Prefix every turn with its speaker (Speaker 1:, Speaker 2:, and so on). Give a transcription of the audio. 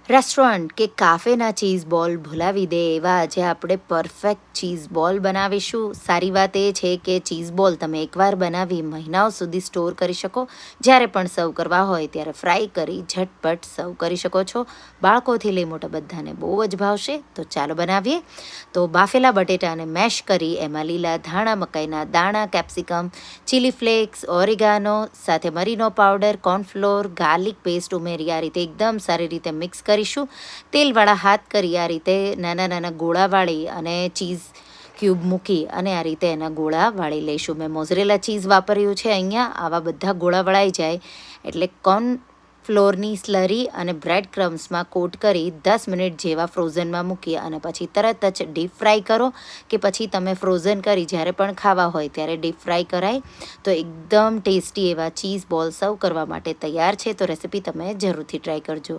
Speaker 1: Restaurant કે કાફેના cheese બોલ ભૂલાવી દે એવા આજે આપણે પરફેક્ટ ચીઝ બોલ બનાવીશું. સારી વાત એ છે કે ચીઝ બોલ તમે એકવાર બનાવી મહિનાઓ સુધી સ્ટોર કરી શકો. જ્યારે પણ સર્વ કરવા હોય ત્યારે ફ્રાય કરી ઝટપટ સર્વ કરી શકો છો. બાળકોથી લઈ મોટા બધાને બહુ જ ભાવશે. તો ચાલો બનાવીએ. તો બાફેલા બટેટાને મેશ કરી એમાં લીલા ધાણા, મકાઈના દાણા, કેપ્સિકમ, ચીલી ફ્લેક્સ, ઓરિગાનો સાથે મરીનો પાવડર, કોર્નફ્લોર, ગાર્લિક પેસ્ટ ઉમેરી આ રીતે એકદમ સારી રીતે મિક્સ કરીશું. તેલવાળા હાથ કરી આ રીતે નાના નાના ગોળા વાળી અને ચીઝ ક્યુબ મૂકી અને આ રીતે એના ગોળા વાળી લઈશું. મેં મોઝરેલા ચીઝ વાપર્યું છે અહીંયા. આવા બધા ગોળા વળાઈ જાય એટલે ફ્લોરની સ્લરી અને બ્રેડ ક્રમ્સમાં કોટ કરી 10 મિનિટ જેવા ફ્રોઝનમાં મૂકી અને પછી તરત જ ડીપ ફ્રાય કરો કે પછી તમે ફ્રોઝન કરી જ્યારે પણ ખાવા હોય ત્યારે ડીપ ફ્રાય કરાય તો એકદમ ટેસ્ટી એવા ચીઝ બોલ સર્વ કરવા માટે તૈયાર છે. તો રેસીપી તમે જરૂરથી ટ્રાય કરજો.